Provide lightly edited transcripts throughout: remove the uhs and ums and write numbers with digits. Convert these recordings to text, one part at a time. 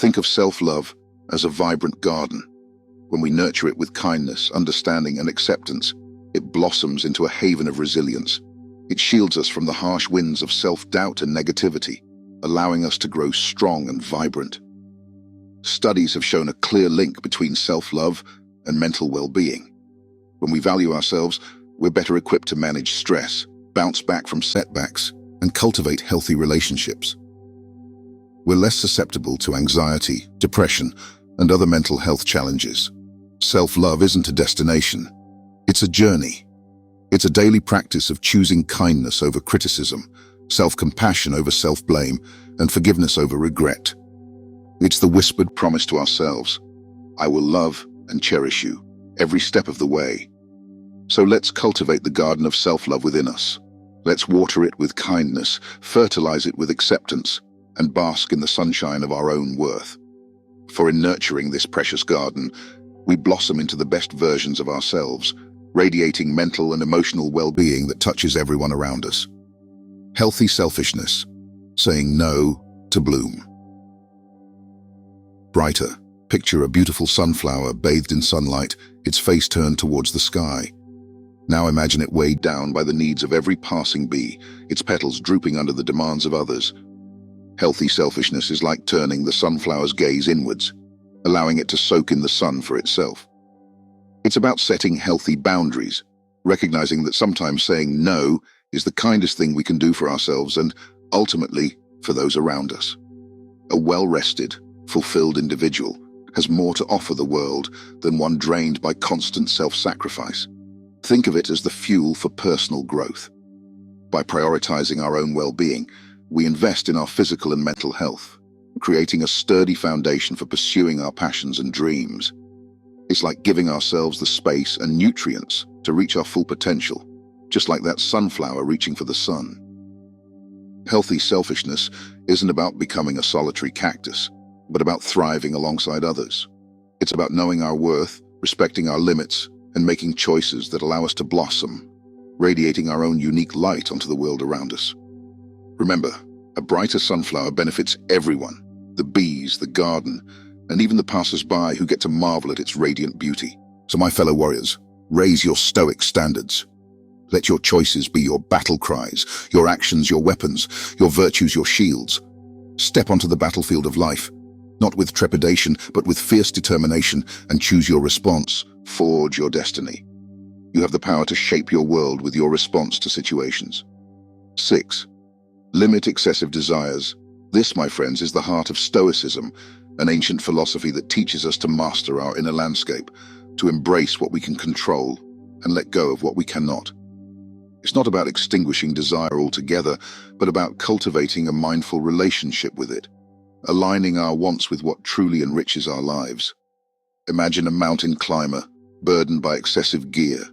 Think of self-love as a vibrant garden. When we nurture it with kindness, understanding, and acceptance, it blossoms into a haven of resilience. It shields us from the harsh winds of self-doubt and negativity, allowing us to grow strong and vibrant. Studies have shown a clear link between self-love and mental well-being. When we value ourselves, we're better equipped to manage stress, bounce back from setbacks, and cultivate healthy relationships. We're less susceptible to anxiety, depression, and other mental health challenges. Self-love isn't a destination. It's a journey. It's a daily practice of choosing kindness over criticism, self-compassion over self-blame, and forgiveness over regret. It's the whispered promise to ourselves, I will love and cherish you every step of the way. So let's cultivate the garden of self-love within us. Let's water it with kindness, fertilize it with acceptance, and bask in the sunshine of our own worth. For in nurturing this precious garden, we blossom into the best versions of ourselves, radiating mental and emotional well-being that touches everyone around us. Healthy selfishness, saying no to bloom. Brighter, picture a beautiful sunflower bathed in sunlight, its face turned towards the sky. Now imagine it weighed down by the needs of every passing bee, its petals drooping under the demands of others. Healthy selfishness is like turning the sunflower's gaze inwards, allowing it to soak in the sun for itself. It's about setting healthy boundaries, recognizing that sometimes saying no is the kindest thing we can do for ourselves and, ultimately, for those around us. A well-rested, fulfilled individual has more to offer the world than one drained by constant self-sacrifice. Think of it as the fuel for personal growth. By prioritizing our own well-being, we invest in our physical and mental health, creating a sturdy foundation for pursuing our passions and dreams. It's like giving ourselves the space and nutrients to reach our full potential, just like that sunflower reaching for the sun. Healthy selfishness isn't about becoming a solitary cactus, but about thriving alongside others. It's about knowing our worth, respecting our limits, and making choices that allow us to blossom, radiating our own unique light onto the world around us. Remember, a brighter sunflower benefits everyone, the bees, the garden, and even the passers-by who get to marvel at its radiant beauty. So my fellow warriors, raise your stoic standards. Let your choices be your battle cries, your actions your weapons, your virtues your shields. Step onto the battlefield of life, not with trepidation, but with fierce determination, and choose your response. Forge your destiny. You have the power to shape your world with your response to situations. 6. Limit excessive desires. This, my friends, is the heart of Stoicism, an ancient philosophy that teaches us to master our inner landscape, to embrace what we can control and let go of what we cannot. It's not about extinguishing desire altogether, but about cultivating a mindful relationship with it, aligning our wants with what truly enriches our lives. Imagine a mountain climber, burdened by excessive gear.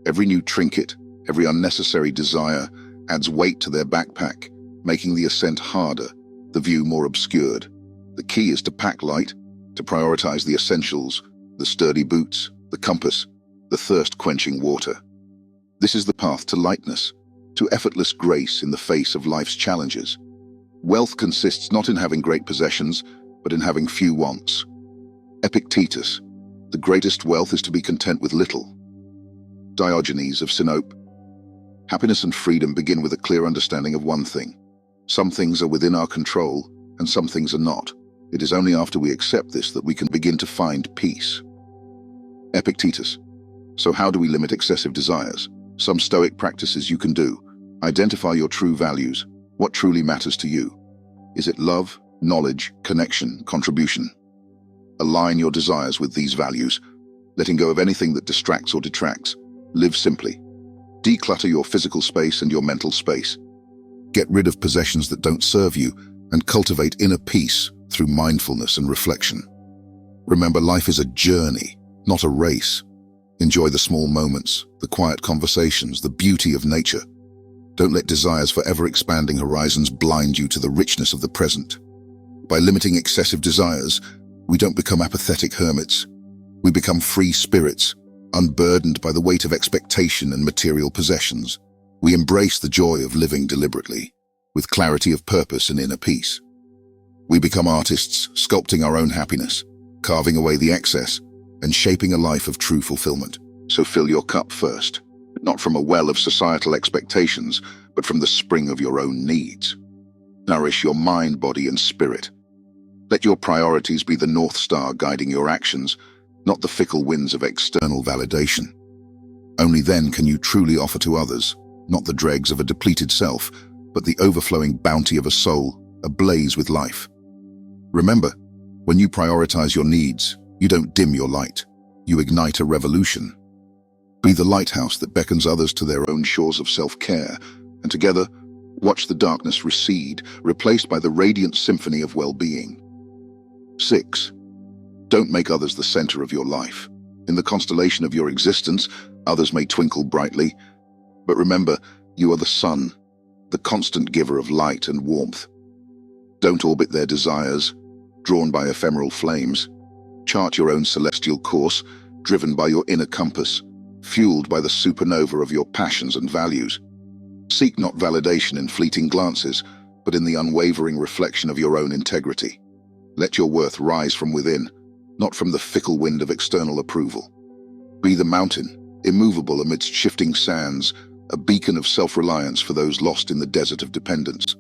Every new trinket, every unnecessary desire adds weight to their backpack, making the ascent harder, the view more obscured. The key is to pack light, to prioritize the essentials, the sturdy boots, the compass, the thirst-quenching water. This is the path to lightness, to effortless grace in the face of life's challenges. Wealth consists not in having great possessions, but in having few wants. Epictetus, the greatest wealth is to be content with little. Diogenes of Sinope, happiness and freedom begin with a clear understanding of one thing. Some things are within our control, and some things are not. It is only after we accept this that we can begin to find peace. Epictetus, so how do we limit excessive desires? Some Stoic practices you can do. Identify your true values. What truly matters to you? Is it love, knowledge, connection, contribution? Align your desires with these values, letting go of anything that distracts or detracts. Live simply. Declutter your physical space and your mental space. Get rid of possessions that don't serve you and cultivate inner peace through mindfulness and reflection. Remember, life is a journey, not a race. Enjoy the small moments, the quiet conversations, the beauty of nature. Don't let desires for ever-expanding horizons blind you to the richness of the present. By limiting excessive desires, we don't become apathetic hermits. We become free spirits, unburdened by the weight of expectation and material possessions. We embrace the joy of living deliberately, with clarity of purpose and inner peace. We become artists, sculpting our own happiness, carving away the excess, and shaping a life of true fulfillment. So fill your cup first, not from a well of societal expectations, but from the spring of your own needs. Nourish your mind, body, and spirit. Let your priorities be the North Star guiding your actions, not the fickle winds of external validation. Only then can you truly offer to others, not the dregs of a depleted self, but the overflowing bounty of a soul ablaze with life. Remember, when you prioritize your needs, you don't dim your light. You ignite a revolution. Be the lighthouse that beckons others to their own shores of self-care, and together, watch the darkness recede, replaced by the radiant symphony of well-being. 6. Don't make others the center of your life. In the constellation of your existence, others may twinkle brightly, but remember, you are the sun, the constant giver of light and warmth. Don't orbit their desires, drawn by ephemeral flames. Chart your own celestial course, driven by your inner compass, fueled by the supernova of your passions and values. Seek not validation in fleeting glances, but in the unwavering reflection of your own integrity. Let your worth rise from within, not from the fickle wind of external approval. Be the mountain, immovable amidst shifting sands, a beacon of self-reliance for those lost in the desert of dependence.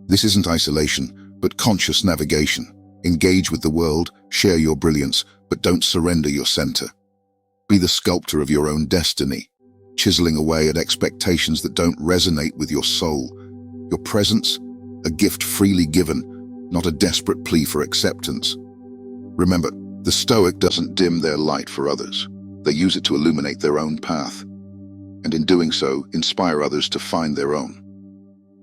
This isn't isolation, but conscious navigation. Engage with the world, share your brilliance, but don't surrender your center. Be the sculptor of your own destiny, chiseling away at expectations that don't resonate with your soul. Your presence, a gift freely given, not a desperate plea for acceptance. Remember, the Stoic doesn't dim their light for others. They use it to illuminate their own path, and in doing so, inspire others to find their own.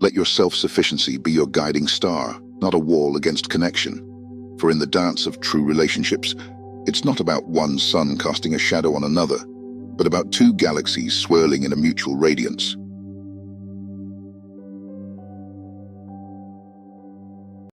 Let your self-sufficiency be your guiding star, not a wall against connection. For in the dance of true relationships, it's not about one sun casting a shadow on another, but about two galaxies swirling in a mutual radiance.